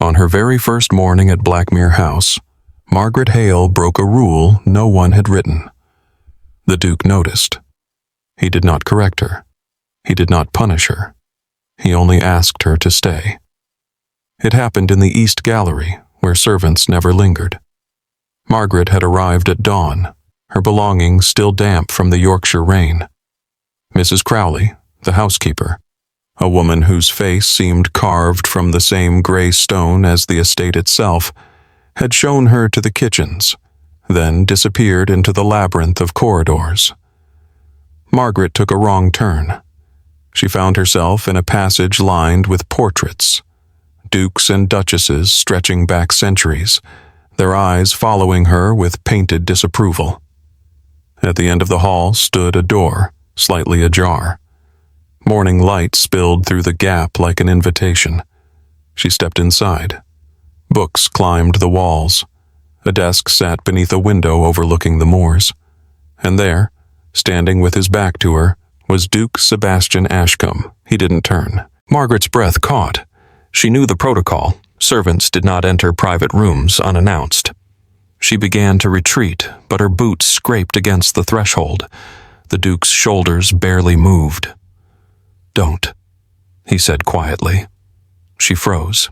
On her very first morning at Blackmere House, Margaret Hale broke a rule no one had written. The Duke noticed. He did not correct her. He did not punish her. He only asked her to stay. It happened in the East Gallery, where servants never lingered. Margaret had arrived at dawn, her belongings still damp from the Yorkshire rain. Mrs. Crowley, the housekeeper, a woman whose face seemed carved from the same gray stone as the estate itself, had shown her to the kitchens, then disappeared into the labyrinth of corridors. Margaret took a wrong turn. She found herself in a passage lined with portraits, dukes and duchesses stretching back centuries, their eyes following her with painted disapproval. At the end of the hall stood a door, slightly ajar. Morning light spilled through the gap like an invitation. She stepped inside. Books climbed the walls. A desk sat beneath a window overlooking the moors. And there, standing with his back to her, was Duke Sebastian Ashcombe. He didn't turn. Margaret's breath caught. She knew the protocol. Servants did not enter private rooms unannounced. She began to retreat, but her boots scraped against the threshold. The Duke's shoulders barely moved. "Don't," he said quietly. She froze.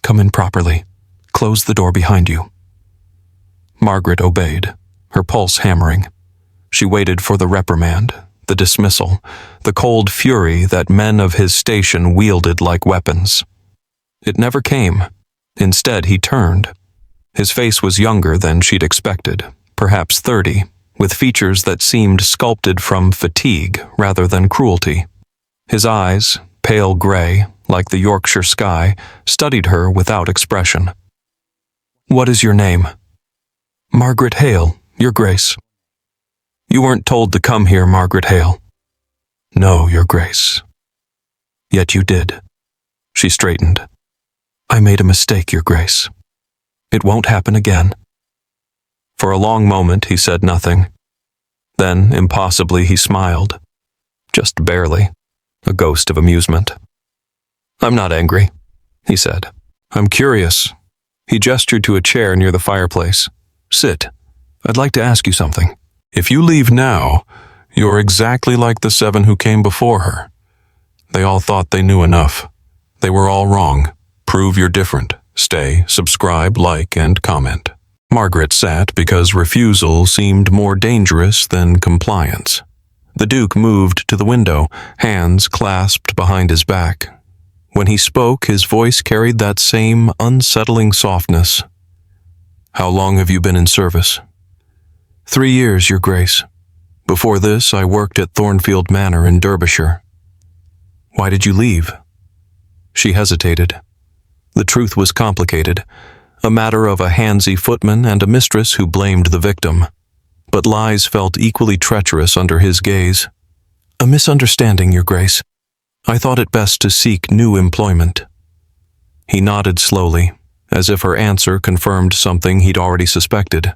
"Come in properly. Close the door behind you." Margaret obeyed, her pulse hammering. She waited for the reprimand, the dismissal, the cold fury that men of his station wielded like weapons. It never came. Instead, he turned. His face was younger than she'd expected, perhaps 30, with features that seemed sculpted from fatigue rather than cruelty. His eyes, pale gray, like the Yorkshire sky, studied her without expression. "What is your name?" "Margaret Hale, Your Grace." "You weren't told to come here, Margaret Hale." "No, Your Grace." "Yet you did." She straightened. "I made a mistake, Your Grace. It won't happen again." For a long moment he said nothing. Then, impossibly, he smiled. Just barely. A ghost of amusement. "I'm not angry," he said. "I'm curious." He gestured to a chair near the fireplace. "Sit. I'd like to ask you something. If you leave now, you're exactly like the 7 who came before her. They all thought they knew enough. They were all wrong. Prove you're different. Stay, subscribe, like, and comment." Margaret sat because refusal seemed more dangerous than compliance. The Duke moved to the window, hands clasped behind his back. When he spoke, his voice carried that same unsettling softness. "How long have you been in service?" 3 years, Your Grace. Before this, I worked at Thornfield Manor in Derbyshire." "Why did you leave?" She hesitated. The truth was complicated, a matter of a handsy footman and a mistress who blamed the victim. But lies felt equally treacherous under his gaze. "A misunderstanding, Your Grace. I thought it best to seek new employment." He nodded slowly, as if her answer confirmed something he'd already suspected.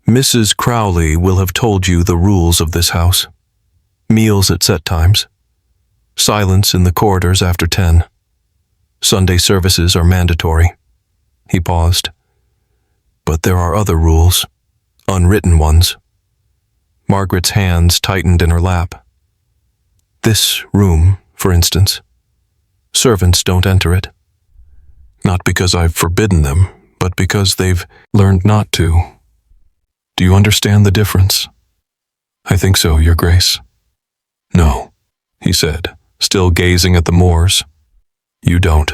"Mrs. Crowley will have told you the rules of this house. Meals at set times. Silence in the corridors after 10. Sunday services are mandatory." He paused. "But there are other rules. Unwritten ones." Margaret's hands tightened in her lap. "This room, for instance. Servants don't enter it. Not because I've forbidden them, but because they've learned not to. Do you understand the difference?" "I think so, Your Grace." "No," he said, still gazing at the moors. "You don't.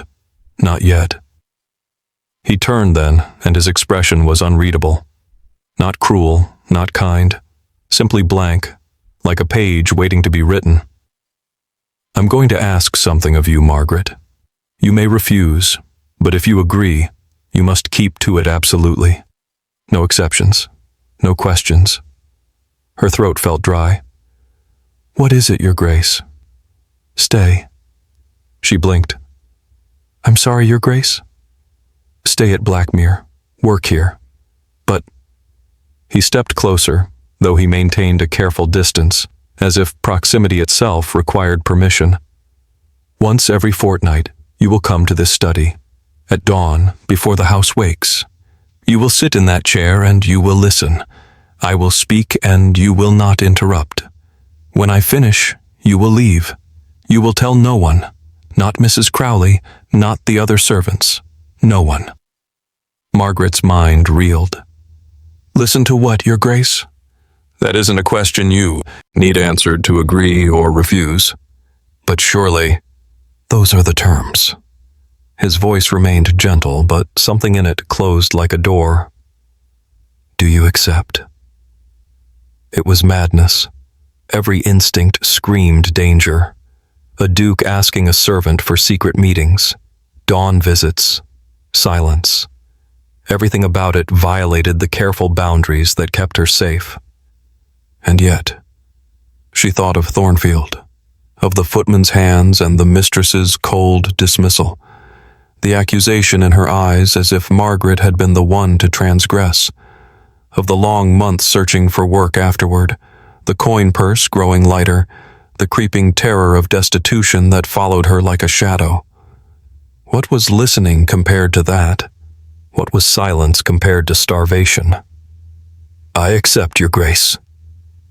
Not yet." He turned then, and his expression was unreadable. Not cruel, not kind, simply blank, like a page waiting to be written. "I'm going to ask something of you, Margaret. You may refuse, but if you agree, you must keep to it absolutely. No exceptions, no questions." Her throat felt dry. "What is it, Your Grace?" "Stay." She blinked. "I'm sorry, Your Grace?" "Stay at Blackmere. Work here. But—" He stepped closer, though he maintained a careful distance, as if proximity itself required permission. "Once every fortnight, you will come to this study, At dawn, before the house wakes. You will sit in that chair and you will listen. I will speak and you will not interrupt. When I finish, you will leave. You will tell no one, not Mrs. Crowley, not the other servants, no one. Margaret's mind reeled. Listen to what, Your Grace? That isn't a question you need answered to agree or refuse. But surely, those are the terms. His voice remained gentle, but something in it closed like a door. Do you accept? It was madness. Every instinct screamed danger. A duke asking a servant for secret meetings, dawn visits, silence. Everything about it violated the careful boundaries that kept her safe. And yet, she thought of Thornfield, of the footman's hands and the mistress's cold dismissal, the accusation in her eyes as if Margaret had been the one to transgress, of the long months searching for work afterward, the coin purse growing lighter, the creeping terror of destitution that followed her like a shadow. What was listening compared to that? What was silence compared to starvation? I accept, Your Grace.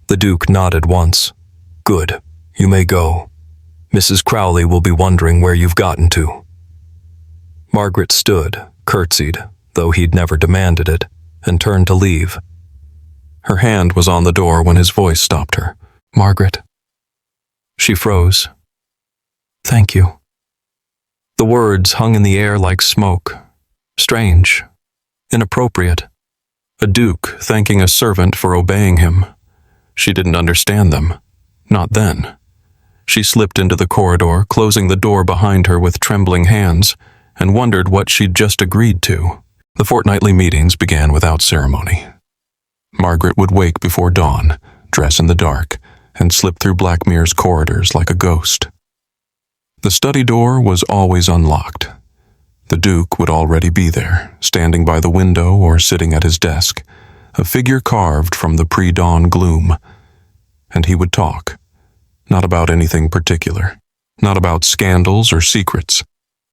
The Duke nodded once. Good, you may go. Mrs. Crowley will be wondering where you've gotten to. Margaret stood, curtsied, though he'd never demanded it, and turned to leave. Her hand was on the door when his voice stopped her. Margaret. She froze. Thank you. The words hung in the air like smoke. Strange. Inappropriate. A duke thanking a servant for obeying him. She didn't understand them. Not then. She slipped into the corridor, closing the door behind her with trembling hands, and wondered what she'd just agreed to. The fortnightly meetings began without ceremony. Margaret would wake before dawn, dress in the dark, and slip through Blackmere's corridors like a ghost. The study door was always unlocked. The Duke would already be there, standing by the window or sitting at his desk, a figure carved from the pre-dawn gloom. And he would talk, not about anything particular, not about scandals or secrets.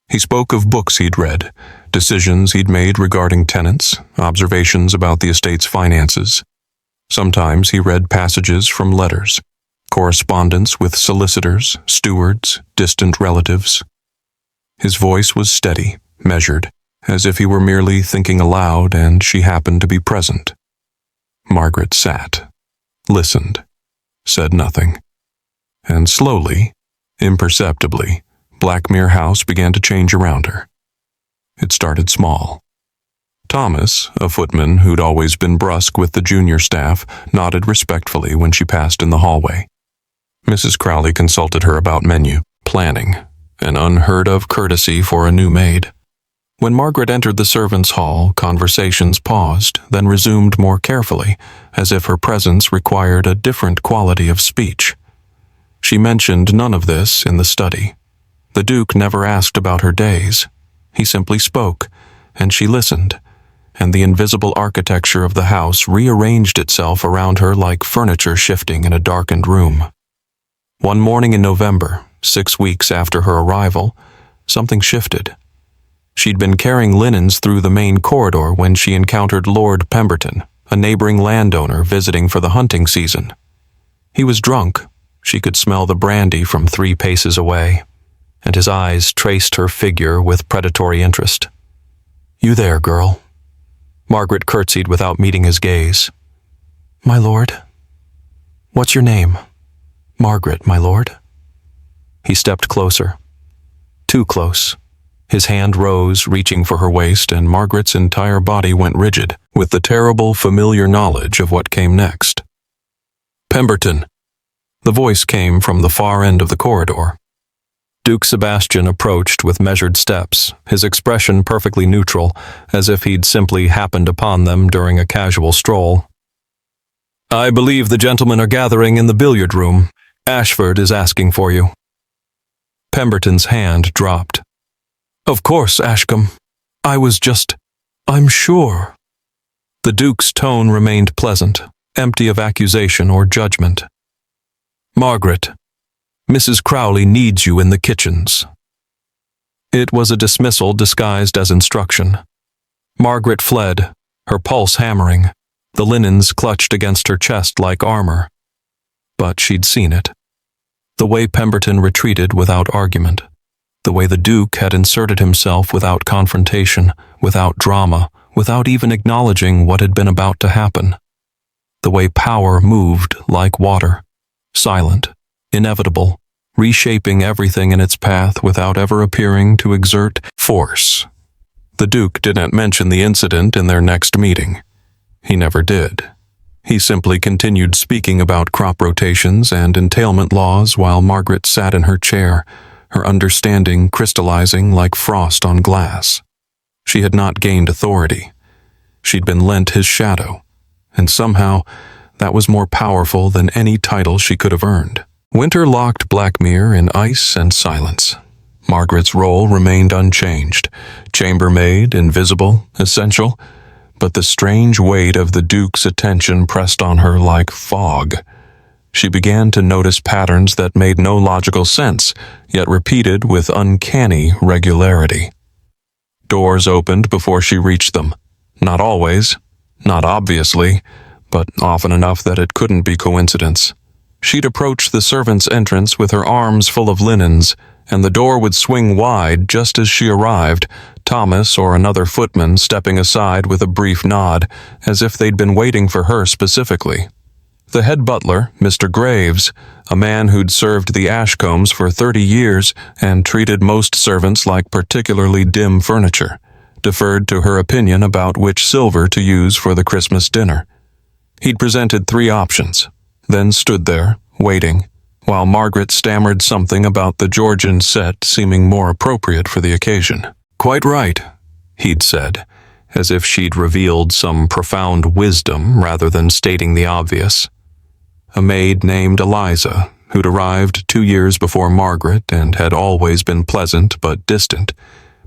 He spoke of books he'd read, decisions he'd made regarding tenants, observations about the estate's finances. Sometimes he read passages from letters, correspondence with solicitors, stewards, distant relatives. His voice was steady, measured, as if he were merely thinking aloud and she happened to be present. Margaret sat, listened, said nothing. And slowly, imperceptibly, Blackmere House began to change around her. It started small. Thomas, a footman who'd always been brusque with the junior staff, nodded respectfully when she passed in the hallway. Mrs. Crowley consulted her about menu, planning, an unheard-of courtesy for a new maid. When Margaret entered the servants' hall, conversations paused, then resumed more carefully, as if her presence required a different quality of speech. She mentioned none of this in the study. The Duke never asked about her days. He simply spoke, and she listened, and the invisible architecture of the house rearranged itself around her like furniture shifting in a darkened room. One morning in November, 6 weeks after her arrival, something shifted. She'd been carrying linens through the main corridor when she encountered Lord Pemberton, a neighboring landowner visiting for the hunting season. He was drunk. She could smell the brandy from 3 paces away, and his eyes traced her figure with predatory interest. You there, girl? Margaret curtsied without meeting his gaze. My lord? What's your name? Margaret, my lord. He stepped closer. Too close. His hand rose, reaching for her waist, and Margaret's entire body went rigid, with the terrible, familiar knowledge of what came next. Pemberton. The voice came from the far end of the corridor. Duke Sebastian approached with measured steps, his expression perfectly neutral, as if he'd simply happened upon them during a casual stroll. I believe the gentlemen are gathering in the billiard room. Ashford is asking for you. Pemberton's hand dropped. Of course, Ashcombe. I'm sure. The Duke's tone remained pleasant, empty of accusation or judgment. Margaret, Mrs. Crowley needs you in the kitchens. It was a dismissal disguised as instruction. Margaret fled, her pulse hammering, the linens clutched against her chest like armor. But she'd seen it. The way Pemberton retreated without argument. The way the Duke had inserted himself without confrontation, without drama, without even acknowledging what had been about to happen. The way power moved like water, silent, inevitable, reshaping everything in its path without ever appearing to exert force. The Duke didn't mention the incident in their next meeting. He never did. He simply continued speaking about crop rotations and entailment laws while Margaret sat in her chair, her understanding crystallizing like frost on glass. She had not gained authority. She'd been lent his shadow, and somehow that was more powerful than any title she could have earned. Winter locked Blackmere in ice and silence. Margaret's role remained unchanged, chambermaid, invisible, essential, but the strange weight of the Duke's attention pressed on her like fog. She began to notice patterns that made no logical sense, yet repeated with uncanny regularity. Doors opened before she reached them. Not always, not obviously, but often enough that it couldn't be coincidence. She'd approach the servants' entrance with her arms full of linens, and the door would swing wide just as she arrived, Thomas or another footman stepping aside with a brief nod, as if they'd been waiting for her specifically. The head butler, Mr. Graves, a man who'd served the Ashcombes for 30 years and treated most servants like particularly dim furniture, deferred to her opinion about which silver to use for the Christmas dinner. He'd presented 3 options, then stood there, waiting, while Margaret stammered something about the Georgian set seeming more appropriate for the occasion. "Quite right," he'd said, as if she'd revealed some profound wisdom rather than stating the obvious. A maid named Eliza, who'd arrived 2 years before Margaret and had always been pleasant but distant,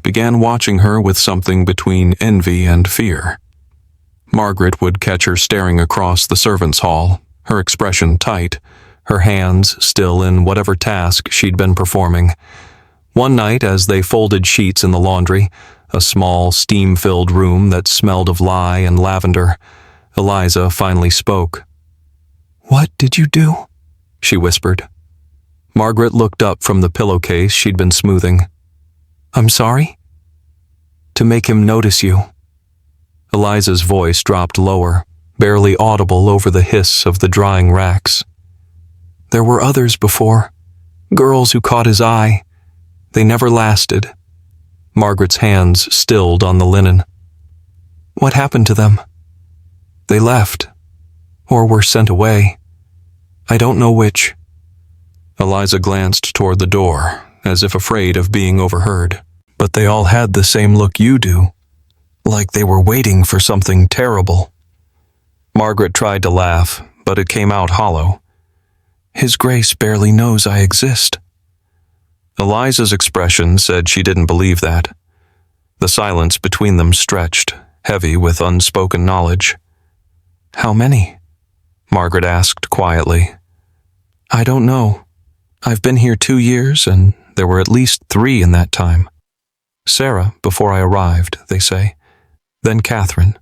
began watching her with something between envy and fear. Margaret would catch her staring across the servants' hall, her expression tight, her hands still in whatever task she'd been performing. One night, as they folded sheets in the laundry, a small, steam-filled room that smelled of lye and lavender, Eliza finally spoke. "What did you do?" she whispered. Margaret looked up from the pillowcase she'd been smoothing. "I'm sorry?" "To make him notice you." Eliza's voice dropped lower, barely audible over the hiss of the drying racks. "There were others before, girls who caught his eye. They never lasted." Margaret's hands stilled on the linen. "What happened to them?" "They left, or were sent away. I don't know which." Eliza glanced toward the door, as if afraid of being overheard. "But they all had the same look you do, like they were waiting for something terrible." Margaret tried to laugh, but it came out hollow. "His Grace barely knows I exist." Eliza's expression said she didn't believe that. The silence between them stretched, heavy with unspoken knowledge. "How many?" Margaret asked quietly. "I don't know. I've been here 2 years, and there were at least 3 in that time. Sarah, before I arrived, they say. Then Catherine.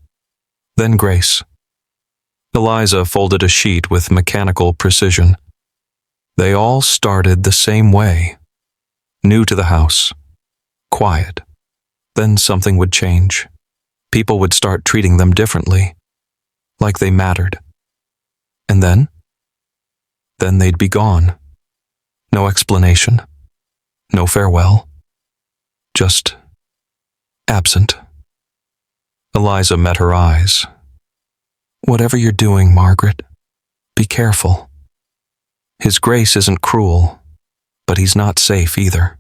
Then Grace." Eliza folded a sheet with mechanical precision. They all started the same way. New to the house. Quiet. Then something would change. People would start treating them differently. Like they mattered. And then? Then they'd be gone. No explanation. No farewell. Just absent. Eliza met her eyes. "Whatever you're doing, Margaret, be careful. His Grace isn't cruel, but he's not safe either."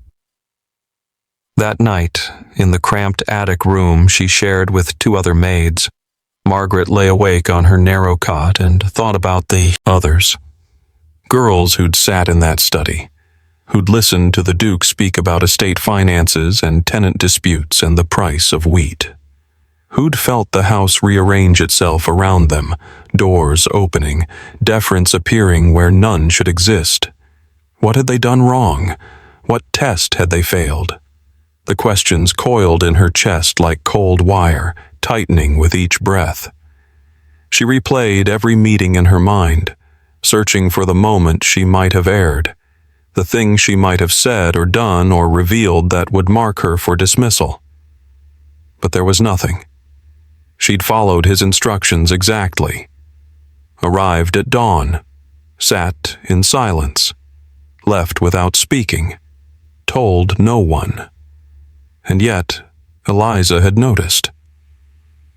That night, in the cramped attic room she shared with 2 other maids, Margaret lay awake on her narrow cot and thought about the others. Girls who'd sat in that study, who'd listened to the Duke speak about estate finances and tenant disputes and the price of wheat. Who'd felt the house rearrange itself around them, doors opening, deference appearing where none should exist. What had they done wrong? What test had they failed? The questions coiled in her chest like cold wire, tightening with each breath. She replayed every meeting in her mind, searching for the moment she might have erred, the thing she might have said or done or revealed that would mark her for dismissal. But there was nothing. She'd followed his instructions exactly. Arrived at dawn, sat in silence, left without speaking, told no one. And yet, Eliza had noticed.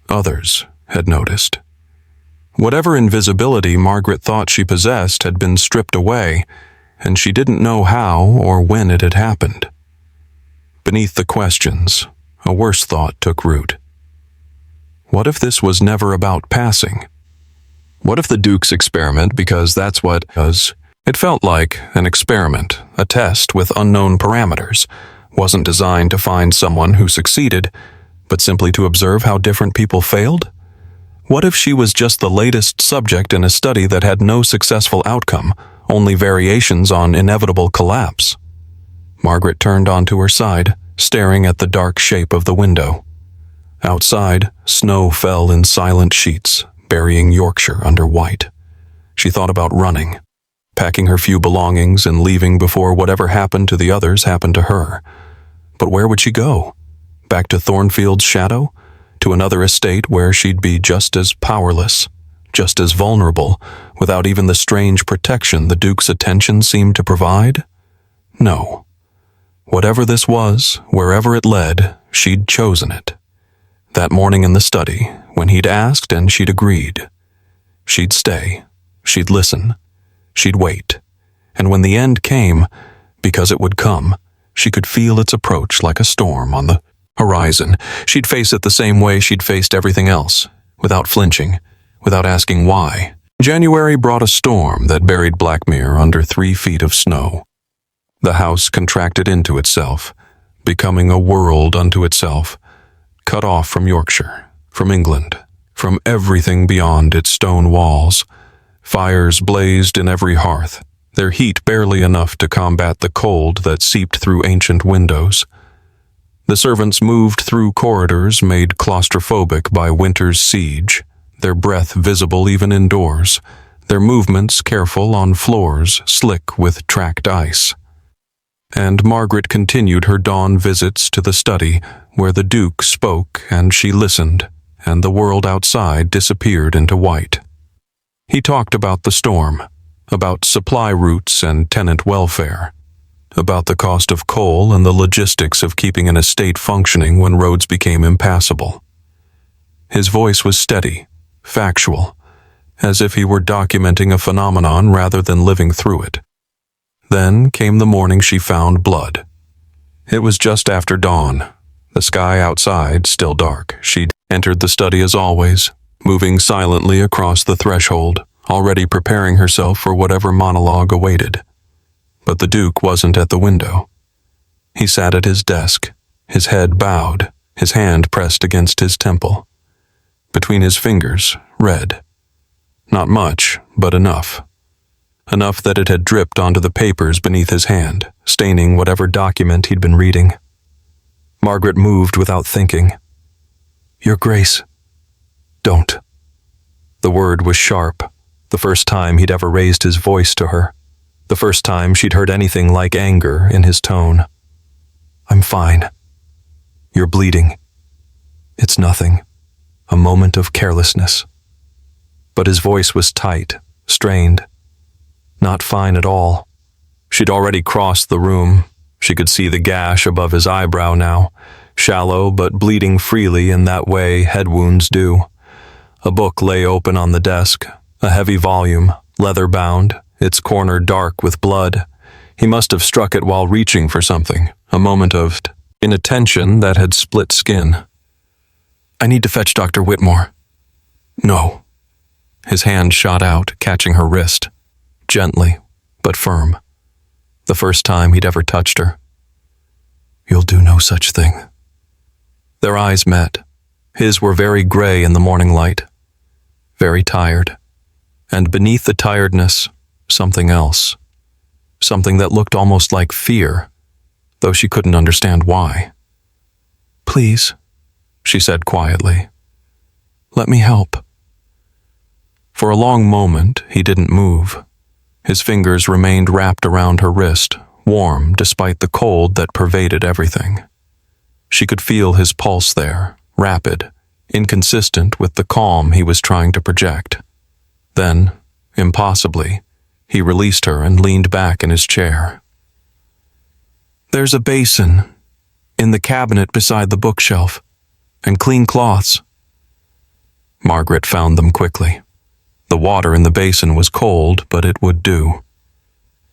Others had noticed. Whatever invisibility Margaret thought she possessed had been stripped away, and she didn't know how or when it had happened. Beneath the questions, a worse thought took root. What if this was never about passing? What if the Duke's experiment, because that's what it was, it felt like an experiment, a test with unknown parameters, wasn't designed to find someone who succeeded, but simply to observe how different people failed? What if she was just the latest subject in a study that had no successful outcome, only variations on inevitable collapse? Margaret turned onto her side, staring at the dark shape of the window. Outside, snow fell in silent sheets, burying Yorkshire under white. She thought about running, packing her few belongings and leaving before whatever happened to the others happened to her. But where would she go? Back to Thornfield's shadow? To another estate where she'd be just as powerless, just as vulnerable, without even the strange protection the Duke's attention seemed to provide? No. Whatever this was, wherever it led, she'd chosen it. That morning in the study, when he'd asked and she'd agreed. She'd stay, she'd listen, she'd wait, and when the end came, because it would come, she could feel its approach like a storm on the horizon. She'd face it the same way she'd faced everything else, without flinching, without asking why. January brought a storm that buried Blackmere under 3 feet of snow. The house contracted into itself, becoming a world unto itself, cut off from Yorkshire, from England, from everything beyond its stone walls. Fires blazed in every hearth, their heat barely enough to combat the cold that seeped through ancient windows. The servants moved through corridors made claustrophobic by winter's siege, their breath visible even indoors, their movements careful on floors slick with tracked ice. And Margaret continued her dawn visits to the study, where the Duke spoke and she listened, and the world outside disappeared into white. He talked about the storm, about supply routes and tenant welfare, about the cost of coal and the logistics of keeping an estate functioning when roads became impassable. His voice was steady, factual, as if he were documenting a phenomenon rather than living through it. Then came the morning she found blood. It was just after dawn, the sky outside still dark. She'd entered the study as always, moving silently across the threshold, already preparing herself for whatever monologue awaited. But the Duke wasn't at the window. He sat at his desk, his head bowed, his hand pressed against his temple. Between his fingers, red. Not much, but enough. Enough that it had dripped onto the papers beneath his hand, staining whatever document he'd been reading. Margaret moved without thinking. "Your Grace, don't." The word was sharp, the first time he'd ever raised his voice to her. The first time she'd heard anything like anger in his tone. "I'm fine. You're bleeding. It's nothing. A moment of carelessness." But his voice was tight, strained. Not fine at all. She'd already crossed the room. She could see the gash above his eyebrow now, shallow but bleeding freely in that way head wounds do. A book lay open on the desk, a heavy volume, leather-bound, its corner dark with blood. He must have struck it while reaching for something, a moment of inattention that had split skin. "I need to fetch Dr. Whitmore." "No." His hand shot out, catching her wrist, gently but firm. The first time he'd ever touched her. "You'll do no such thing." Their eyes met. His were very gray in the morning light, very tired, and beneath the tiredness, something else, something that looked almost like fear, though she couldn't understand why. Please, she said quietly. Let me help. For a long moment, he didn't move. His fingers remained wrapped around her wrist, warm despite the cold that pervaded everything. She could feel his pulse there, rapid, inconsistent with the calm he was trying to project. Then, impossibly, he released her and leaned back in his chair. There's a basin in the cabinet beside the bookshelf, and clean cloths. Margaret found them quickly. The water in the basin was cold, but it would do.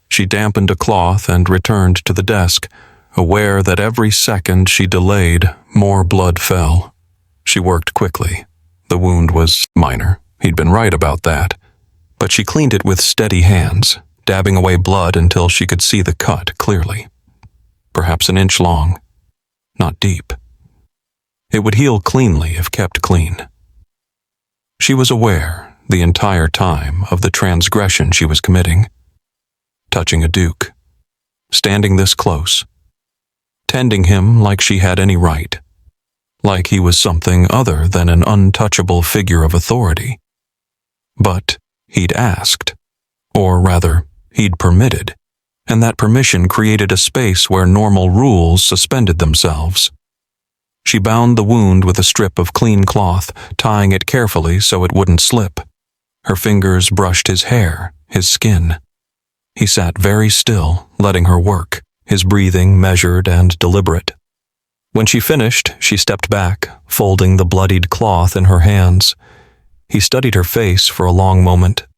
She dampened a cloth and returned to the desk, aware that every second she delayed, more blood fell. She worked quickly. The wound was minor. He'd been right about that. But she cleaned it with steady hands, dabbing away blood until she could see the cut clearly. Perhaps an inch long. Not deep. It would heal cleanly if kept clean. She was aware, the entire time, of the transgression she was committing. Touching a duke. Standing this close. Tending him like she had any right. Like he was something other than an untouchable figure of authority. But he'd asked. Or rather, he'd permitted. And that permission created a space where normal rules suspended themselves. She bound the wound with a strip of clean cloth, tying it carefully so it wouldn't slip. Her fingers brushed his hair, his skin. He sat very still, letting her work, his breathing measured and deliberate. When she finished, she stepped back, folding the bloodied cloth in her hands. He studied her face for a long moment.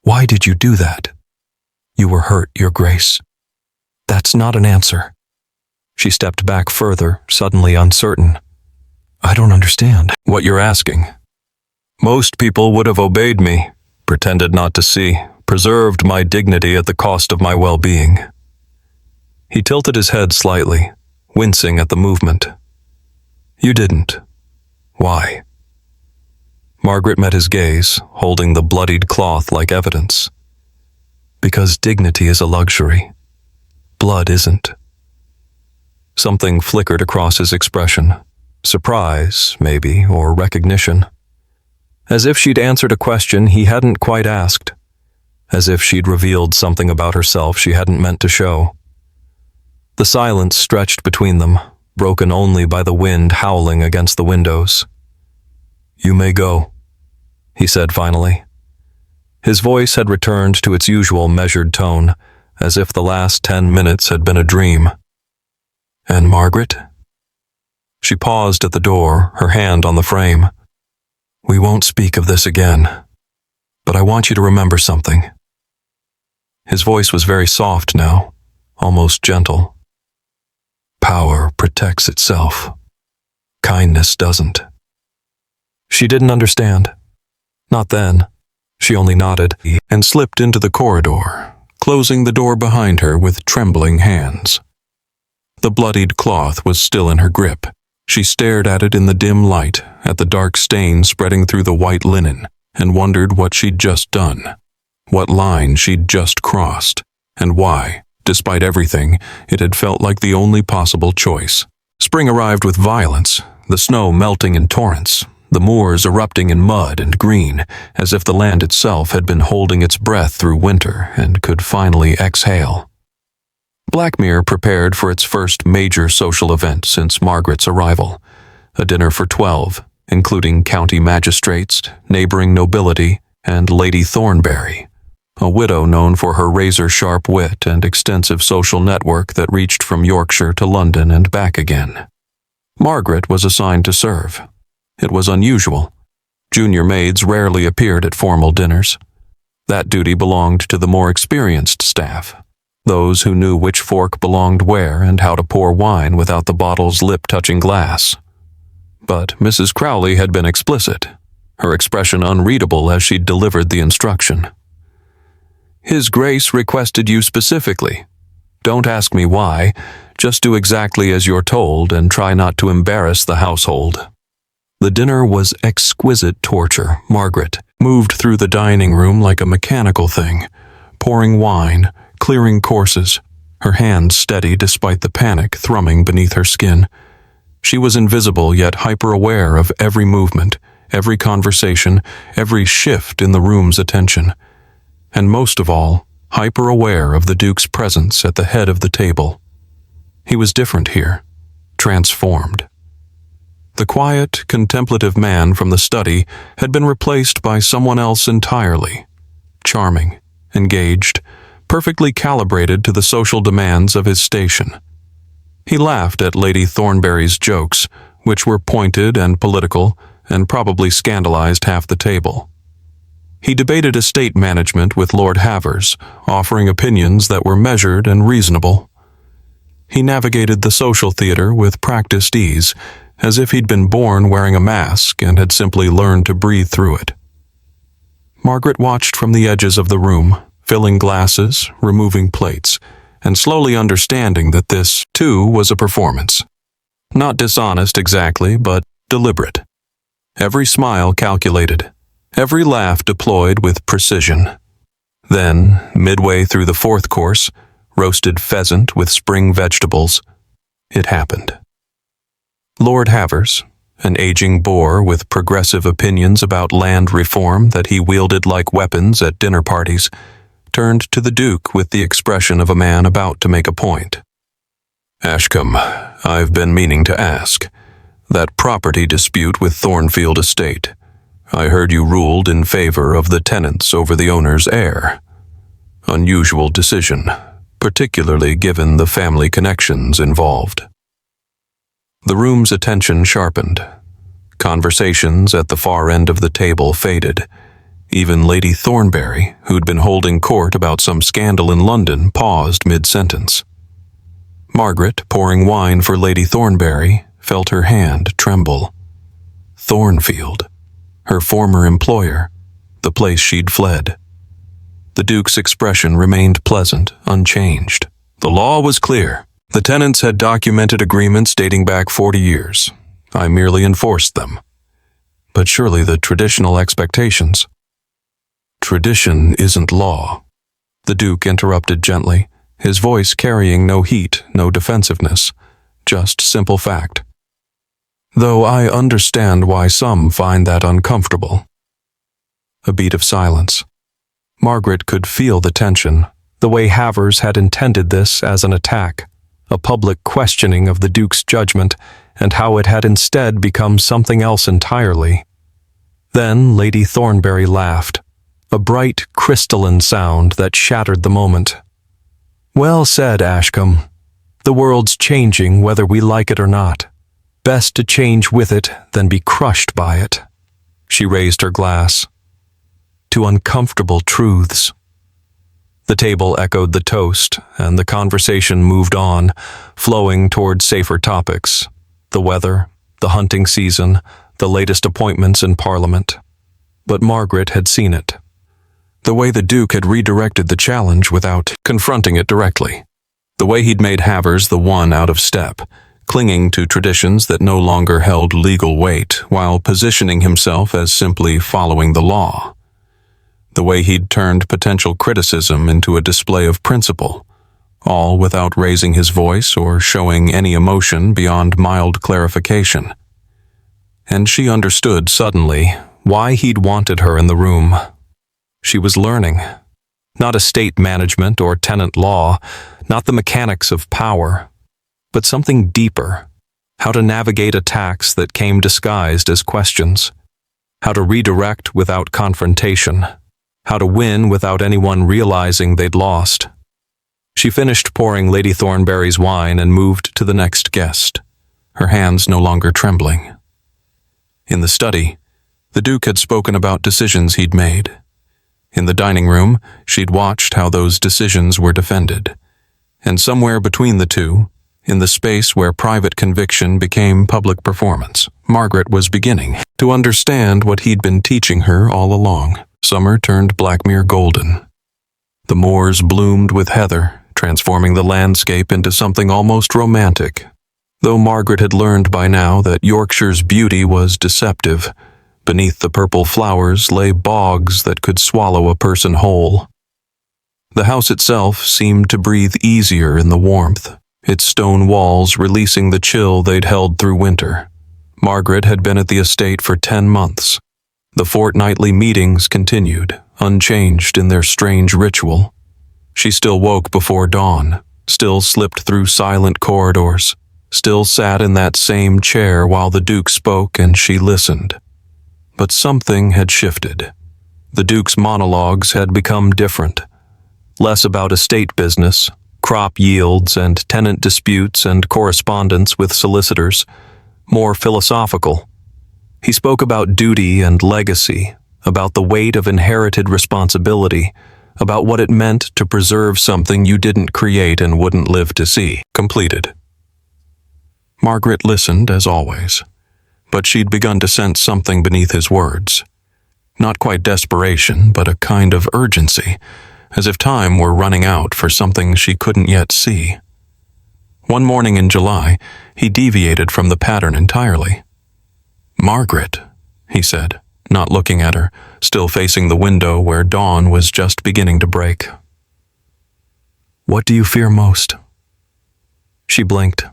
Why did you do that? You were hurt, Your Grace. That's not an answer. She stepped back further, suddenly uncertain. I don't understand what you're asking. Most people would have obeyed me, pretended not to see, preserved my dignity at the cost of my well-being. He tilted his head slightly, wincing at the movement. You didn't. Why? Margaret met his gaze, holding the bloodied cloth like evidence. Because dignity is a luxury. Blood isn't. Something flickered across his expression. Surprise, maybe, or recognition. As if she'd answered a question he hadn't quite asked. As if she'd revealed something about herself she hadn't meant to show. The silence stretched between them, broken only by the wind howling against the windows. You may go, he said finally. His voice had returned to its usual measured tone, as if the last 10 minutes had been a dream. And Margaret? She paused at the door, her hand on the frame. We won't speak of this again, but I want you to remember something. His voice was very soft now, almost gentle. Power protects itself. Kindness doesn't. She didn't understand. Not then. She only nodded and slipped into the corridor, closing the door behind her with trembling hands. The bloodied cloth was still in her grip. She stared at it in the dim light, at the dark stain spreading through the white linen, and wondered what she'd just done, what line she'd just crossed, and why, despite everything, it had felt like the only possible choice. Spring arrived with violence, the snow melting in torrents, the moors erupting in mud and green, as if the land itself had been holding its breath through winter and could finally exhale. Blackmere prepared for its first major social event since Margaret's arrival, a dinner for 12, including county magistrates, neighboring nobility, and Lady Thornberry, a widow known for her razor-sharp wit and extensive social network that reached from Yorkshire to London and back again. Margaret was assigned to serve. It was unusual. Junior maids rarely appeared at formal dinners. That duty belonged to the more experienced staff, those who knew which fork belonged where and how to pour wine without the bottle's lip touching glass. But Mrs. Crowley had been explicit, her expression unreadable as she delivered the instruction. His Grace requested you specifically. Don't ask me why, just do exactly as you're told and try not to embarrass the household. The dinner was exquisite torture. Margaret moved through the dining room like a mechanical thing, pouring wine, clearing courses, her hands steady despite the panic thrumming beneath her skin. She was invisible yet hyper-aware of every movement, every conversation, every shift in the room's attention. And most of all, hyper-aware of the Duke's presence at the head of the table. He was different here, transformed. The quiet, contemplative man from the study had been replaced by someone else entirely. Charming, engaged, perfectly calibrated to the social demands of his station. He laughed at Lady Thornbury's jokes, which were pointed and political, and probably scandalized half the table. He debated estate management with Lord Havers, offering opinions that were measured and reasonable. He navigated the social theater with practiced ease, as if he'd been born wearing a mask and had simply learned to breathe through it. Margaret watched from the edges of the room, filling glasses, removing plates, and slowly understanding that this, too, was a performance. Not dishonest exactly, but deliberate. Every smile calculated, every laugh deployed with precision. Then, midway through the fourth course, roasted pheasant with spring vegetables, it happened. Lord Havers, an aging bore with progressive opinions about land reform that he wielded like weapons at dinner parties, turned to the Duke with the expression of a man about to make a point. "Ashcombe, I've been meaning to ask. That property dispute with Thornfield Estate. I heard you ruled in favor of the tenants over the owner's heir. Unusual decision, particularly given the family connections involved." The room's attention sharpened. Conversations at the far end of the table faded. Even Lady Thornbury, who'd been holding court about some scandal in London, paused mid-sentence. Margaret, pouring wine for Lady Thornbury, felt her hand tremble. Thornfield, her former employer, the place she'd fled. The Duke's expression remained pleasant, unchanged. The law was clear. The tenants had documented agreements dating back 40 years. I merely enforced them. But surely the traditional expectations. Tradition isn't law, the Duke interrupted gently, his voice carrying no heat, no defensiveness, just simple fact. Though I understand why some find that uncomfortable. A beat of silence. Margaret could feel the tension, the way Havers had intended this as an attack, a public questioning of the Duke's judgment, and how it had instead become something else entirely. Then Lady Thornbury laughed, a bright, crystalline sound that shattered the moment. "Well said, Ashcombe. The world's changing whether we like it or not. Best to change with it than be crushed by it." She raised her glass. "To uncomfortable truths." The table echoed the toast, and the conversation moved on, flowing toward safer topics. The weather, the hunting season, the latest appointments in Parliament. But Margaret had seen it. The way the Duke had redirected the challenge without confronting it directly. The way he'd made Havers the one out of step, clinging to traditions that no longer held legal weight, while positioning himself as simply following the law. The way he'd turned potential criticism into a display of principle, all without raising his voice or showing any emotion beyond mild clarification. And she understood suddenly why he'd wanted her in the room. She was learning. Not estate management or tenant law, not the mechanics of power, but something deeper. How to navigate attacks that came disguised as questions. How to redirect without confrontation. How to win without anyone realizing they'd lost. She finished pouring Lady Thornbury's wine and moved to the next guest, her hands no longer trembling. In the study, the Duke had spoken about decisions he'd made. In the dining room, she'd watched how those decisions were defended. And somewhere between the two, in the space where private conviction became public performance, Margaret was beginning to understand what he'd been teaching her all along. Summer turned Blackmere golden. The moors bloomed with heather, transforming the landscape into something almost romantic. Though Margaret had learned by now that Yorkshire's beauty was deceptive, beneath the purple flowers lay bogs that could swallow a person whole. The house itself seemed to breathe easier in the warmth, its stone walls releasing the chill they'd held through winter. Margaret had been at the estate for 10 months. The fortnightly meetings continued, unchanged in their strange ritual. She still woke before dawn, still slipped through silent corridors, still sat in that same chair while the Duke spoke and she listened. But something had shifted. The Duke's monologues had become different. Less about estate business, crop yields and tenant disputes and correspondence with solicitors, more philosophical. He spoke about duty and legacy, about the weight of inherited responsibility, about what it meant to preserve something you didn't create and wouldn't live to see completed. Margaret listened, as always, but she'd begun to sense something beneath his words. Not quite desperation, but a kind of urgency, as if time were running out for something she couldn't yet see. One morning in July, he deviated from the pattern entirely. "Margaret," he said, not looking at her, still facing the window where dawn was just beginning to break. "What do you fear most?" She blinked.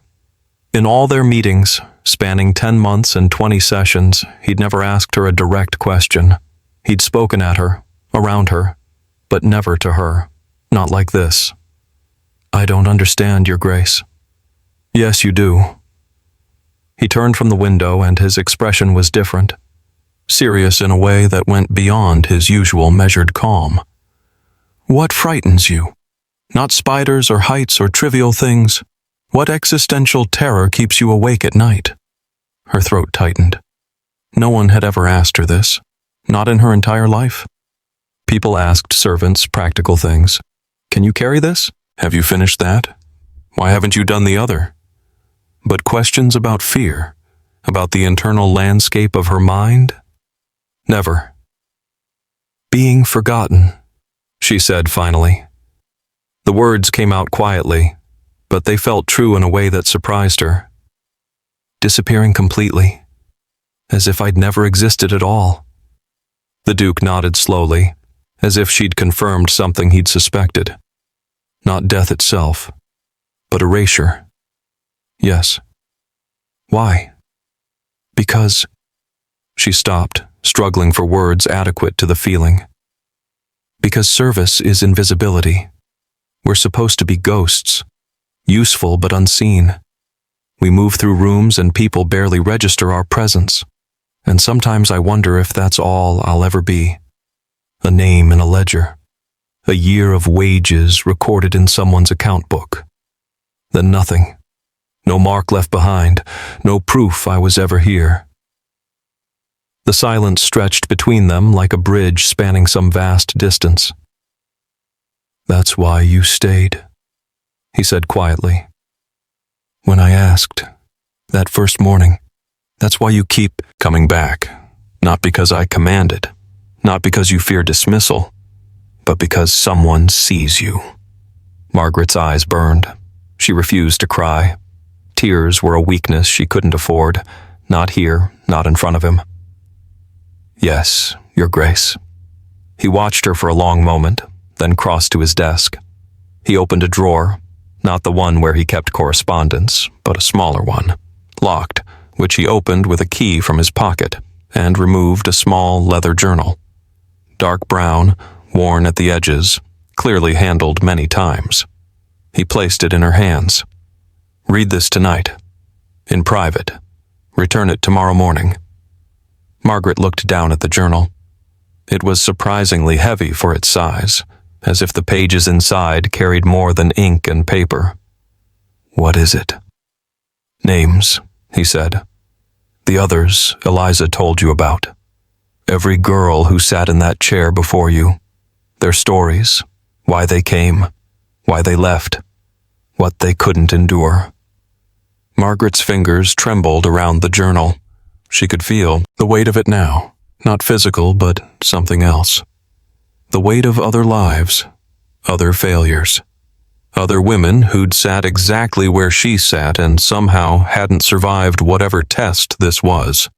In all their meetings, spanning 10 months and 20 sessions, he'd never asked her a direct question. He'd spoken at her, around her, but never to her, not like this. "I don't understand, Your Grace." "Yes, you do." He turned from the window and his expression was different, serious in a way that went beyond his usual measured calm. "What frightens you? Not spiders or heights or trivial things. What existential terror keeps you awake at night?" Her throat tightened. No one had ever asked her this, not in her entire life. People asked servants practical things. "Can you carry this? Have you finished that? Why haven't you done the other?" But questions about fear, about the internal landscape of her mind? Never. "Being forgotten," she said finally. The words came out quietly, but they felt true in a way that surprised her. "Disappearing completely, as if I'd never existed at all." The Duke nodded slowly, as if she'd confirmed something he'd suspected. Not death itself, but erasure. "Yes." "Why?" "Because—" She stopped, struggling for words adequate to the feeling. "Because service is invisibility. We're supposed to be ghosts, useful but unseen. We move through rooms and people barely register our presence. And sometimes I wonder if that's all I'll ever be. A name in a ledger. A year of wages recorded in someone's account book. Then nothing. No mark left behind, no proof I was ever here." The silence stretched between them like a bridge spanning some vast distance. "That's why you stayed," he said quietly. "When I asked, that first morning, that's why you keep coming back. Not because I commanded, not because you fear dismissal, but because someone sees you." Margaret's eyes burned. She refused to cry. Tears were a weakness she couldn't afford, not here, not in front of him. "Yes, Your Grace." He watched her for a long moment, then crossed to his desk. He opened a drawer, not the one where he kept correspondence, but a smaller one, locked, which he opened with a key from his pocket, and removed a small leather journal. Dark brown, worn at the edges, clearly handled many times. He placed it in her hands. "Read this tonight. In private. Return it tomorrow morning." Margaret looked down at the journal. It was surprisingly heavy for its size, as if the pages inside carried more than ink and paper. "What is it?" "Names," he said. "The others Eliza told you about. Every girl who sat in that chair before you. Their stories, why they came, why they left, what they couldn't endure." Margaret's fingers trembled around the journal. She could feel the weight of it now, not physical, but something else. The weight of other lives, other failures, other women who'd sat exactly where she sat and somehow hadn't survived whatever test this was.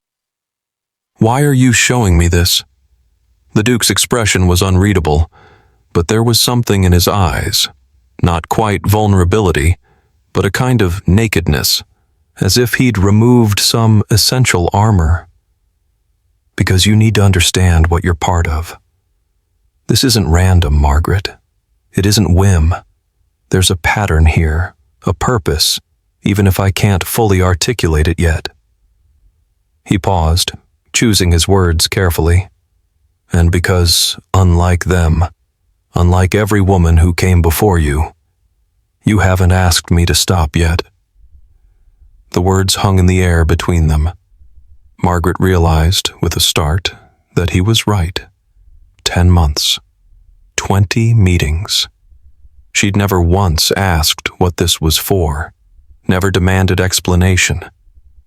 "Why are you showing me this?" The Duke's expression was unreadable, but there was something in his eyes, not quite vulnerability, but a kind of nakedness, as if he'd removed some essential armor. Because you need to understand what you're part of. This isn't random, Margaret. It isn't whim. There's a pattern here, a purpose, even if I can't fully articulate it yet. He paused, choosing his words carefully. And because, unlike them, unlike every woman who came before you, you haven't asked me to stop yet. The words hung in the air between them. Margaret realized, with a start, that he was right. 10 months. 20 meetings. She'd never once asked what this was for, never demanded explanation,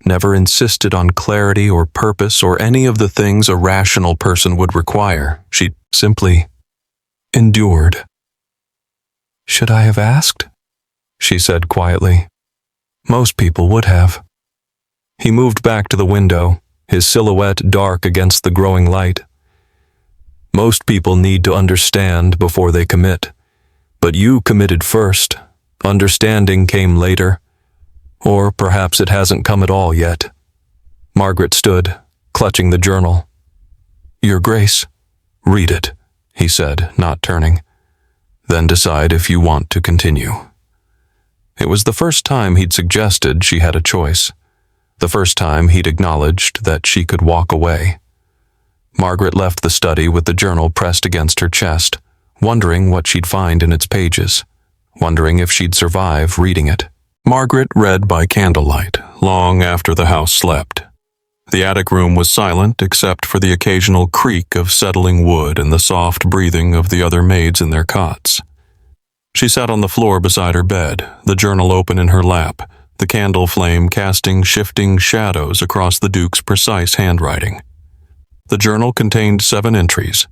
never insisted on clarity or purpose or any of the things a rational person would require. She'd simply endured. "Should I have asked?" she said quietly. "Most people would have." He moved back to the window, his silhouette dark against the growing light. "Most people need to understand before they commit. But you committed first. Understanding came later. Or perhaps it hasn't come at all yet." Margaret stood, clutching the journal. "Your Grace." "Read it," he said, not turning. "Then decide if you want to continue." It was the first time he'd suggested she had a choice. The first time he'd acknowledged that she could walk away. Margaret left the study with the journal pressed against her chest, wondering what she'd find in its pages, wondering if she'd survive reading it. Margaret read by candlelight, long after the house slept. The attic room was silent except for the occasional creak of settling wood and the soft breathing of the other maids in their cots. She sat on the floor beside her bed, the journal open in her lap, the candle flame casting shifting shadows across the Duke's precise handwriting. The journal contained 7 entries,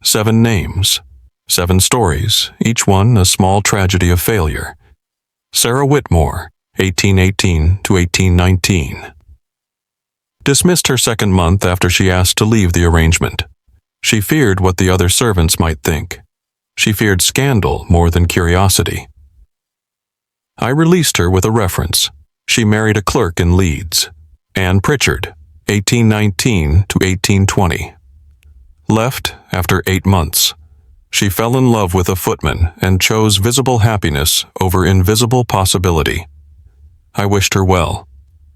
7 names, 7 stories, each one a small tragedy of failure. Sarah Whitmore, 1818 to 1819. Dismissed her second month after she asked to leave the arrangement. She feared what the other servants might think. She feared scandal more than curiosity. I released her with a reference. She married a clerk in Leeds. Anne Pritchard, 1819 to 1820. Left after 8 months. She fell in love with a footman and chose visible happiness over invisible possibility. I wished her well.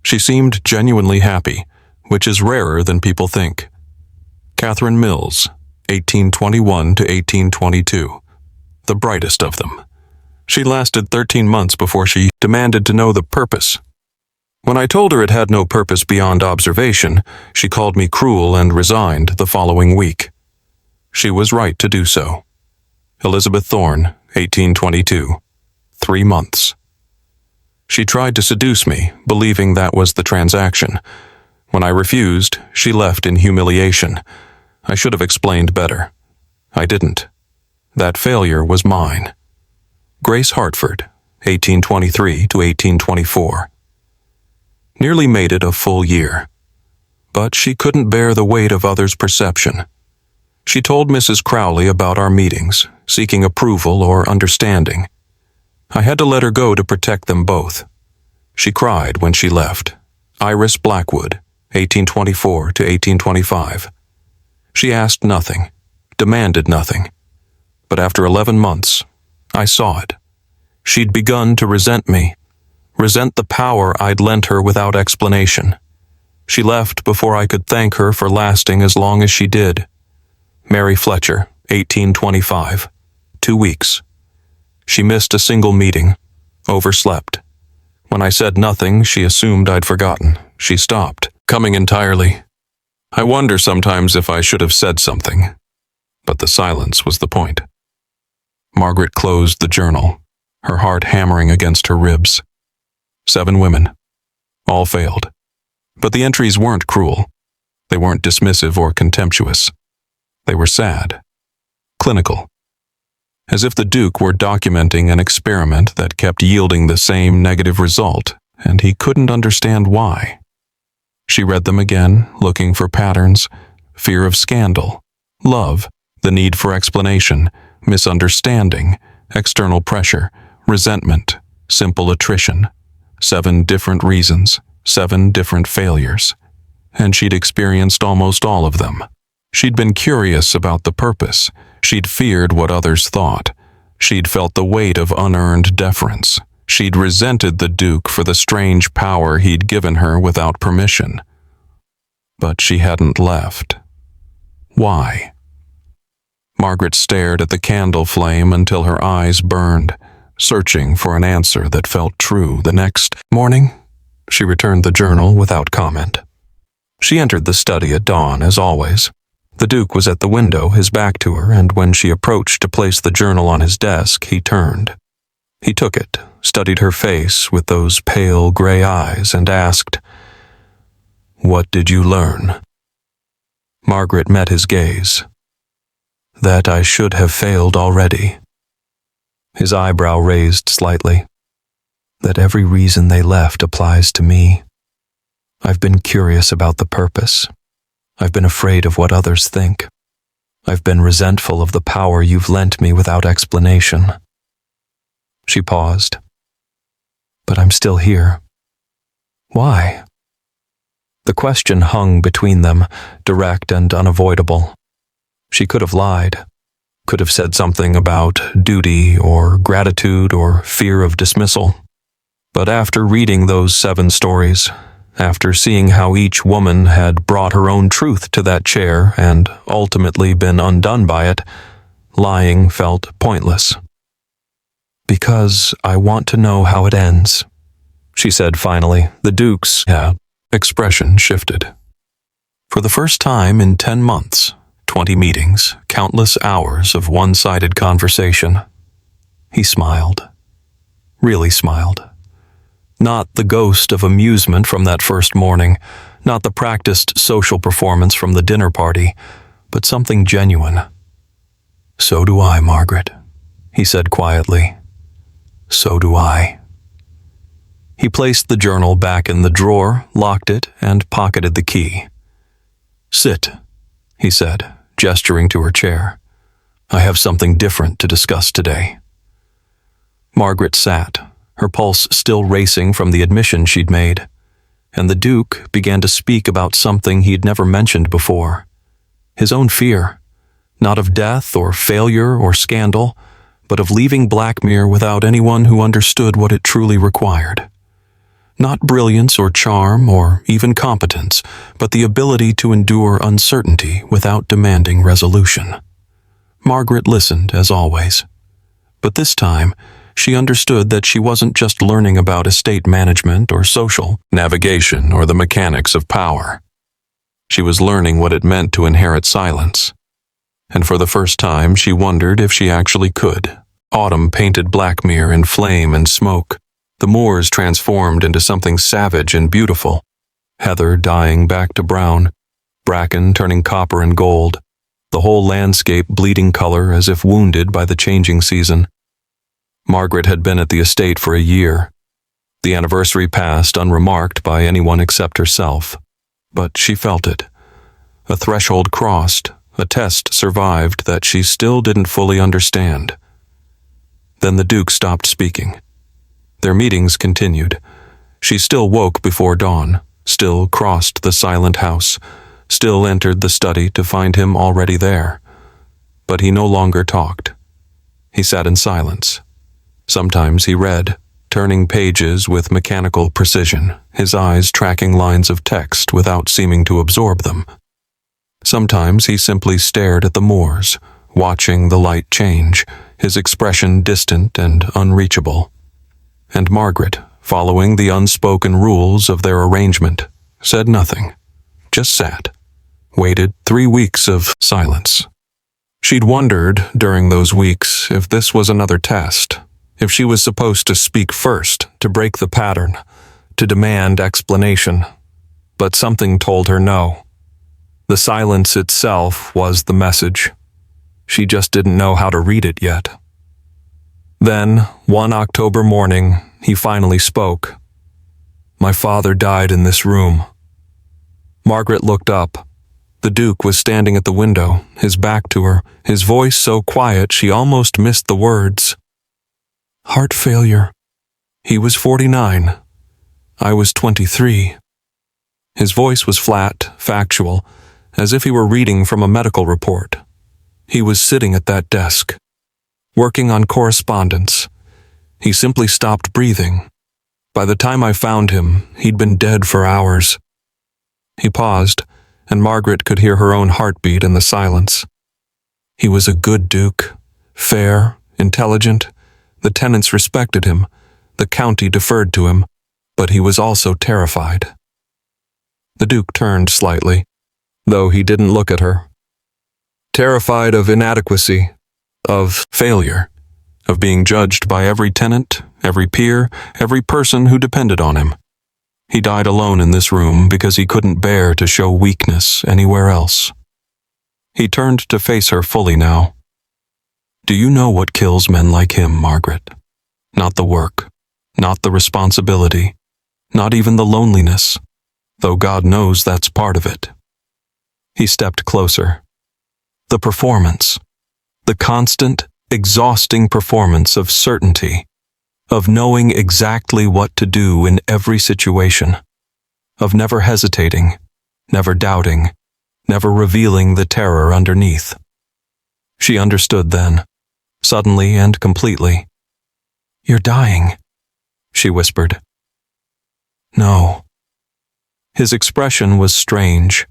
She seemed genuinely happy, which is rarer than people think. Catherine Mills, 1821 to 1822. The brightest of them. She lasted 13 months before she demanded to know the purpose. When I told her it had no purpose beyond observation, she called me cruel and resigned the following week. She was right to do so. Elizabeth Thorne, 1822. 3 months. She tried to seduce me, believing that was the transaction. When I refused, she left in humiliation. I should have explained better. I didn't. That failure was mine. Grace Hartford, 1823 to 1824. Nearly made it a full year. But she couldn't bear the weight of others' perception. She told Mrs. Crowley about our meetings, seeking approval or understanding. I had to let her go to protect them both. She cried when she left. Iris Blackwood, 1824 to 1825. She asked nothing, demanded nothing. But after 11 months, I saw it. She'd begun to resent me, resent the power I'd lent her without explanation. She left before I could thank her for lasting as long as she did. Mary Fletcher, 1825. 2 weeks. She missed a single meeting, overslept. When I said nothing, she assumed I'd forgotten. She stopped, coming entirely. I wonder sometimes if I should have said something, but the silence was the point. Margaret closed the journal, her heart hammering against her ribs. 7 women. All failed. But the entries weren't cruel. They weren't dismissive or contemptuous. They were sad. Clinical. As if the Duke were documenting an experiment that kept yielding the same negative result, and he couldn't understand why. She read them again, looking for patterns, fear of scandal, love, the need for explanation, misunderstanding, external pressure, resentment, simple attrition, 7 different reasons, 7 different failures. And she'd experienced almost all of them. She'd been curious about the purpose. She'd feared what others thought. She'd felt the weight of unearned deference. She'd resented the Duke for the strange power he'd given her without permission. But she hadn't left. Why? Margaret stared at the candle flame until her eyes burned, searching for an answer that felt true. The next morning, she returned the journal without comment. She entered the study at dawn, as always. The Duke was at the window, his back to her, and when she approached to place the journal on his desk, he turned. He took it, studied her face with those pale gray eyes, and asked, "What did you learn?" Margaret met his gaze. "That I should have failed already." His eyebrow raised slightly. "That every reason they left applies to me. I've been curious about the purpose. I've been afraid of what others think. I've been resentful of the power you've lent me without explanation." She paused. "But I'm still here. Why?" The question hung between them, direct and unavoidable. She could have lied, could have said something about duty or gratitude or fear of dismissal. But after reading those 7 stories, after seeing how each woman had brought her own truth to that chair and ultimately been undone by it, lying felt pointless. "Because I want to know how it ends," she said finally. The Duke's expression shifted. For the first time in 10 months, 20 meetings, countless hours of one-sided conversation, he smiled. Really smiled. Not the ghost of amusement from that first morning, not the practiced social performance from the dinner party, but something genuine. "So do I, Margaret," he said quietly. "So do I." He placed the journal back in the drawer, locked it, and pocketed the key. "Sit," he said, gesturing to her chair. "I have something different to discuss today." Margaret sat, her pulse still racing from the admission she'd made, and the Duke began to speak about something he'd never mentioned before. His own fear, not of death or failure or scandal, but of leaving Blackmere without anyone who understood what it truly required. Not brilliance or charm or even competence, but the ability to endure uncertainty without demanding resolution. Margaret listened, as always. But this time, she understood that she wasn't just learning about estate management or social navigation or the mechanics of power. She was learning what it meant to inherit silence. And for the first time, she wondered if she actually could. Autumn painted Blackmere in flame and smoke. The moors transformed into something savage and beautiful. Heather dying back to brown, bracken turning copper and gold, the whole landscape bleeding color as if wounded by the changing season. Margaret had been at the estate for a year. The anniversary passed unremarked by anyone except herself. But she felt it. A threshold crossed, a test survived that she still didn't fully understand. Then the Duke stopped speaking. Their meetings continued. She still woke before dawn, still crossed the silent house, still entered the study to find him already there. But he no longer talked. He sat in silence. Sometimes he read, turning pages with mechanical precision, his eyes tracking lines of text without seeming to absorb them. Sometimes he simply stared at the moors, watching the light change, his expression distant and unreachable. And Margaret, following the unspoken rules of their arrangement, said nothing, just sat, waited 3 weeks of silence. She'd wondered during those weeks if this was another test, if she was supposed to speak first, to break the pattern, to demand explanation. But something told her no. The silence itself was the message. She just didn't know how to read it yet. Then, one October morning, he finally spoke. "My father died in this room." Margaret looked up. The Duke was standing at the window, his back to her, his voice so quiet she almost missed the words. "Heart failure," He was 49. I was 23. His voice was flat, factual, as if he were reading from a medical report. He was sitting at that desk, working on correspondence. He simply stopped breathing. By the time I found him, he'd been dead for hours. He paused, and Margaret could hear her own heartbeat in the silence. He was a good Duke, fair, intelligent. The tenants respected him, the county deferred to him, but he was also terrified. The Duke turned slightly, though he didn't look at her. Terrified of inadequacy, of failure, of being judged by every tenant, every peer, every person who depended on him. He died alone in this room because he couldn't bear to show weakness anywhere else. He turned to face her fully now. Do you know what kills men like him, Margaret? Not the work, not the responsibility, not even the loneliness, though God knows that's part of it. He stepped closer. The performance, the constant, exhausting performance of certainty, of knowing exactly what to do in every situation, of never hesitating, never doubting, never revealing the terror underneath. She understood then, suddenly and completely. You're dying, she whispered. No. His expression was strange,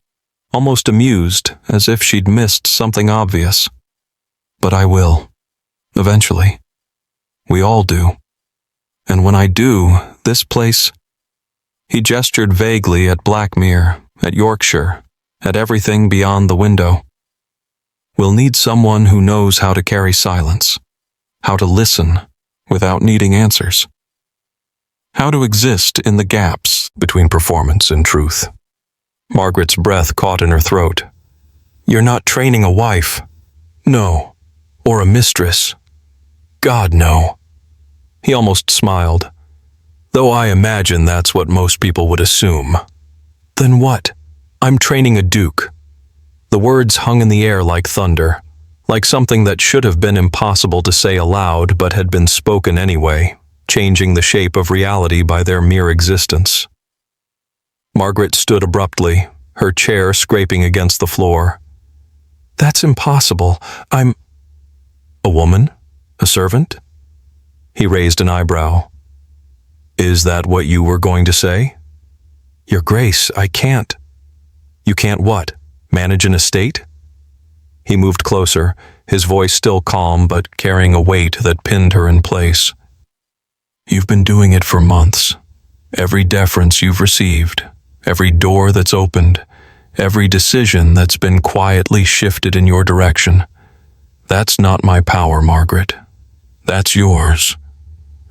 almost amused, as if she'd missed something obvious. But I will. Eventually. We all do. And when I do, this place... He gestured vaguely at Blackmere, at Yorkshire, at everything beyond the window. We'll need someone who knows how to carry silence, how to listen without needing answers, how to exist in the gaps between performance and truth. Margaret's breath caught in her throat. You're not training a wife. No. Or a mistress. God, no. He almost smiled. Though I imagine that's what most people would assume. Then what? I'm training a duke. The words hung in the air like thunder, like something that should have been impossible to say aloud but had been spoken anyway, changing the shape of reality by their mere existence. Margaret stood abruptly, her chair scraping against the floor. That's impossible. I'm... A woman? A servant? He raised an eyebrow. Is that what you were going to say? Your Grace, I can't. You can't what? Manage an estate? He moved closer, his voice still calm but carrying a weight that pinned her in place. You've been doing it for months. Every deference you've received, every door that's opened, every decision that's been quietly shifted in your direction. That's not my power, Margaret. That's yours.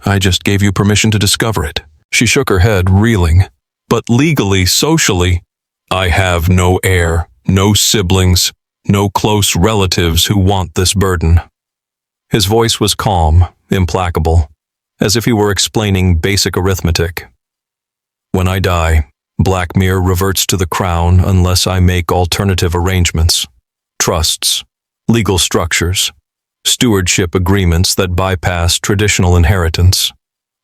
I just gave you permission to discover it. She shook her head, reeling. But legally, socially, I have no heir, no siblings, no close relatives who want this burden. His voice was calm, implacable, as if he were explaining basic arithmetic. When I die, Blackmere reverts to the crown unless I make alternative arrangements, trusts, legal structures, stewardship agreements that bypass traditional inheritance.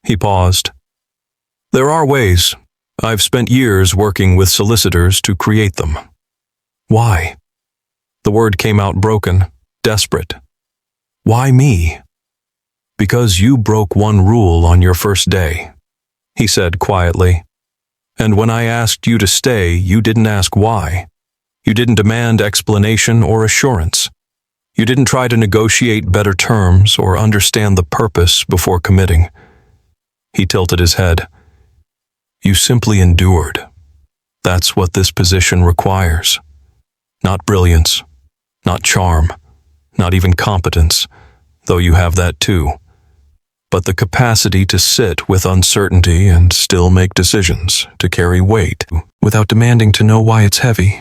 He paused. There are ways. I've spent years working with solicitors to create them. Why? The word came out broken, desperate. Why me? Because you broke one rule on your first day, he said quietly. And when I asked you to stay, you didn't ask why. You didn't demand explanation or assurance. You didn't try to negotiate better terms or understand the purpose before committing. He tilted his head. You simply endured. That's what this position requires. Not brilliance, not charm, not even competence, though you have that too, but the capacity to sit with uncertainty and still make decisions, to carry weight, without demanding to know why it's heavy.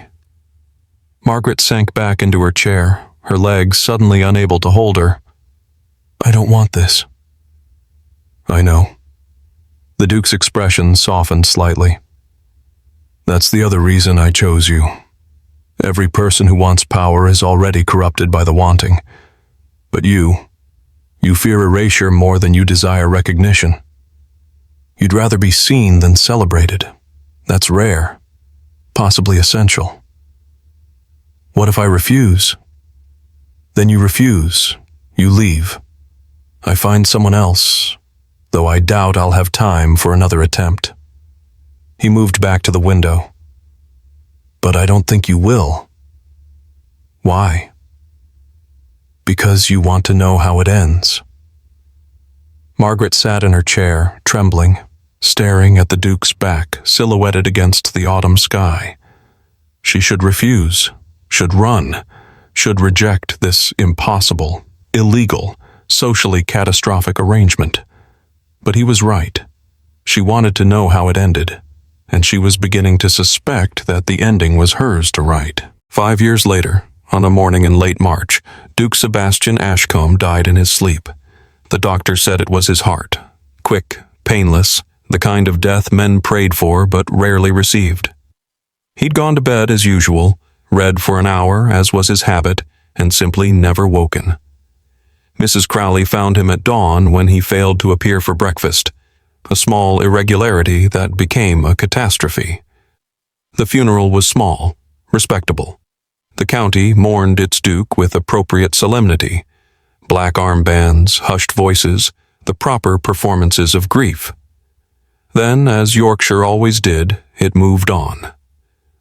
Margaret sank back into her chair, her legs suddenly unable to hold her. I don't want this. I know. The Duke's expression softened slightly. That's the other reason I chose you. Every person who wants power is already corrupted by the wanting. But you fear erasure more than you desire recognition. You'd rather be seen than celebrated. That's rare, possibly essential. What if I refuse? Then you refuse. You leave. I find someone else, though I doubt I'll have time for another attempt. He moved back to the window. But I don't think you will. Why? Because you want to know how it ends. Margaret sat in her chair, trembling, staring at the Duke's back silhouetted against the autumn sky. She should refuse, should run, should reject this impossible, illegal, socially catastrophic arrangement. But he was right. She wanted to know how it ended, and she was beginning to suspect that the ending was hers to write. 5 years later, on a morning in late March, Duke Sebastian Ashcombe died in his sleep. The doctor said it was his heart. Quick, painless, the kind of death men prayed for but rarely received. He'd gone to bed as usual, read for an hour as was his habit, and simply never woken. Mrs. Crowley found him at dawn when he failed to appear for breakfast, a small irregularity that became a catastrophe. The funeral was small, respectable. The county mourned its duke with appropriate solemnity. Black armbands, hushed voices, the proper performances of grief. Then, as Yorkshire always did, it moved on.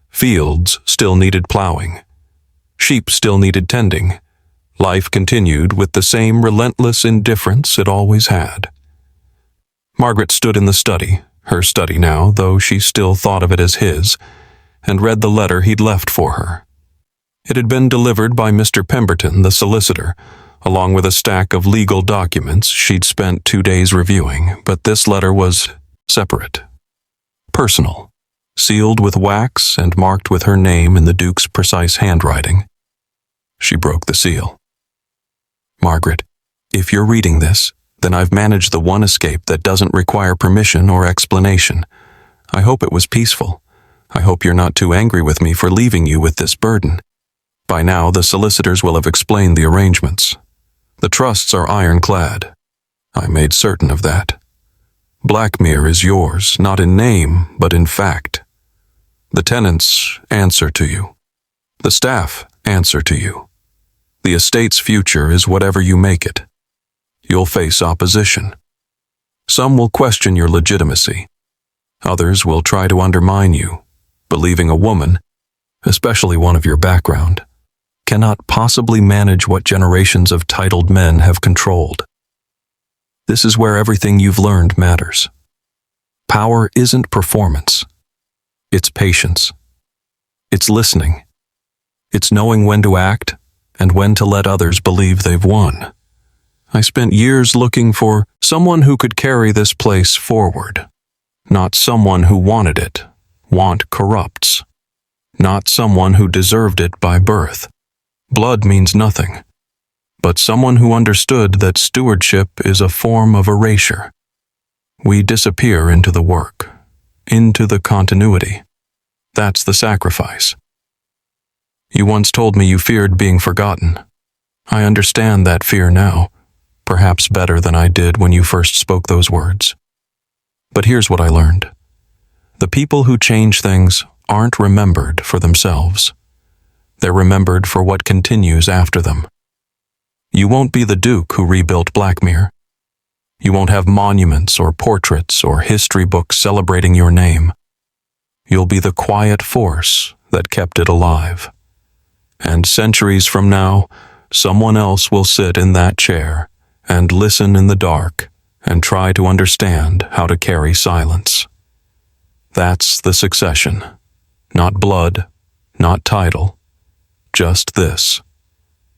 Fields still needed plowing. Sheep still needed tending. Life continued with the same relentless indifference it always had. Margaret stood in the study, her study now, though she still thought of it as his, and read the letter he'd left for her. It had been delivered by Mr. Pemberton, the solicitor, along with a stack of legal documents she'd spent 2 days reviewing, but this letter was separate, personal, sealed with wax and marked with her name in the Duke's precise handwriting. She broke the seal. Margaret, if you're reading this, then I've managed the one escape that doesn't require permission or explanation. I hope it was peaceful. I hope you're not too angry with me for leaving you with this burden. By now, the solicitors will have explained the arrangements. The trusts are ironclad. I made certain of that. Blackmere is yours, not in name, but in fact. The tenants answer to you. The staff answer to you. The estate's future is whatever you make it. You'll face opposition. Some will question your legitimacy. Others will try to undermine you, believing a woman, especially one of your background, cannot possibly manage what generations of titled men have controlled. This is where everything you've learned matters. Power isn't performance. It's patience. It's listening. It's knowing when to act and when to let others believe they've won. I spent years looking for someone who could carry this place forward. Not someone who wanted it. Want corrupts. Not someone who deserved it by birth. Blood means nothing. But someone who understood that stewardship is a form of erasure. We disappear into the work, into the continuity. That's the sacrifice. You once told me you feared being forgotten. I understand that fear now, perhaps better than I did when you first spoke those words. But here's what I learned. The people who change things aren't remembered for themselves. They're remembered for what continues after them. You won't be the Duke who rebuilt Blackmere. You won't have monuments or portraits or history books celebrating your name. You'll be the quiet force that kept it alive. And centuries from now, someone else will sit in that chair and listen in the dark and try to understand how to carry silence. That's the succession. Not blood, not title. Just this.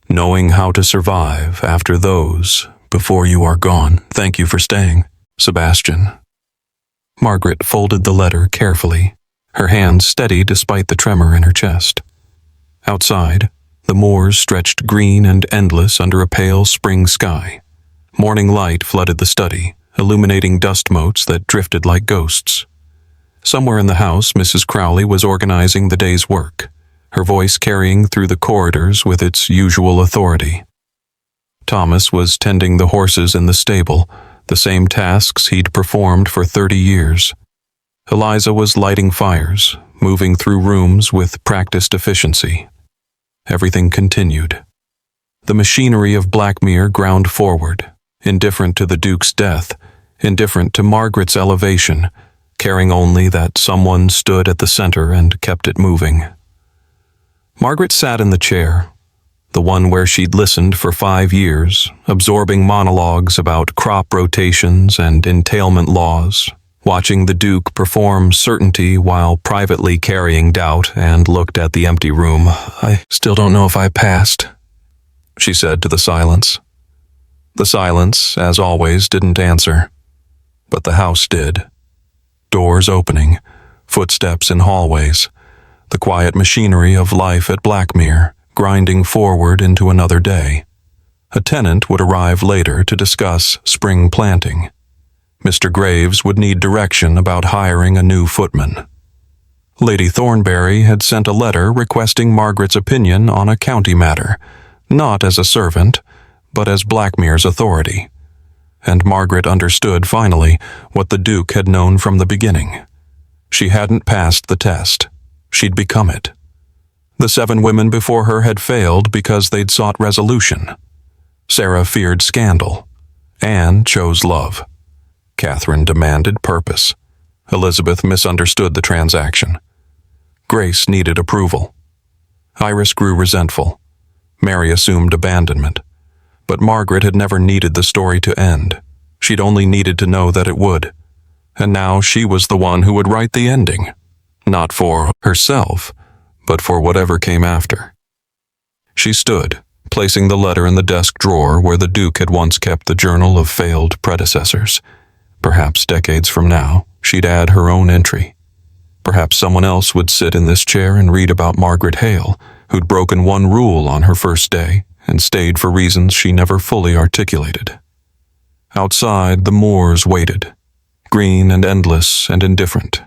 Knowing how to survive after those before you are gone. Thank you for staying, Sebastian. Margaret folded the letter carefully, her hands steady despite the tremor in her chest. Outside, the moors stretched green and endless under a pale spring sky. Morning light flooded the study, illuminating dust motes that drifted like ghosts. Somewhere in the house, Mrs. Crowley was organizing the day's work, her voice carrying through the corridors with its usual authority. Thomas was tending the horses in the stable, the same tasks he'd performed for 30 years. Eliza was lighting fires, moving through rooms with practiced efficiency. Everything continued. The machinery of Blackmere ground forward, indifferent to the Duke's death, indifferent to Margaret's elevation, caring only that someone stood at the center and kept it moving. Margaret sat in the chair, the one where she'd listened for 5 years, absorbing monologues about crop rotations and entailment laws, watching the Duke perform certainty while privately carrying doubt, and looked at the empty room. "I still don't know if I passed," she said to the silence. The silence, as always, didn't answer, but the house did. Doors opening, footsteps in hallways, the quiet machinery of life at Blackmere, grinding forward into another day. A tenant would arrive later to discuss spring planting. Mr. Graves would need direction about hiring a new footman. Lady Thornberry had sent a letter requesting Margaret's opinion on a county matter, not as a servant, but as Blackmere's authority. And Margaret understood finally what the Duke had known from the beginning. She hadn't passed the test. She'd become it. The 7 women before her had failed because they'd sought resolution. Sarah feared scandal. Anne chose love. Catherine demanded purpose. Elizabeth misunderstood the transaction. Grace needed approval. Iris grew resentful. Mary assumed abandonment. But Margaret had never needed the story to end. She'd only needed to know that it would. And now she was the one who would write the ending. Not for herself, but for whatever came after. She stood, placing the letter in the desk drawer where the Duke had once kept the journal of failed predecessors. Perhaps decades from now, she'd add her own entry. Perhaps someone else would sit in this chair and read about Margaret Hale, who'd broken one rule on her first day and stayed for reasons she never fully articulated. Outside, the moors waited, green and endless and indifferent.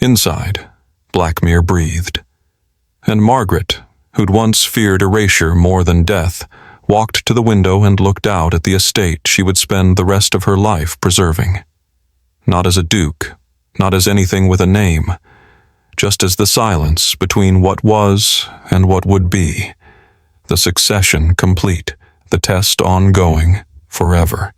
Inside, Blackmere breathed. And Margaret, who'd once feared erasure more than death, walked to the window and looked out at the estate she would spend the rest of her life preserving. Not as a duke, not as anything with a name, just as the silence between what was and what would be, the succession complete, the test ongoing, forever.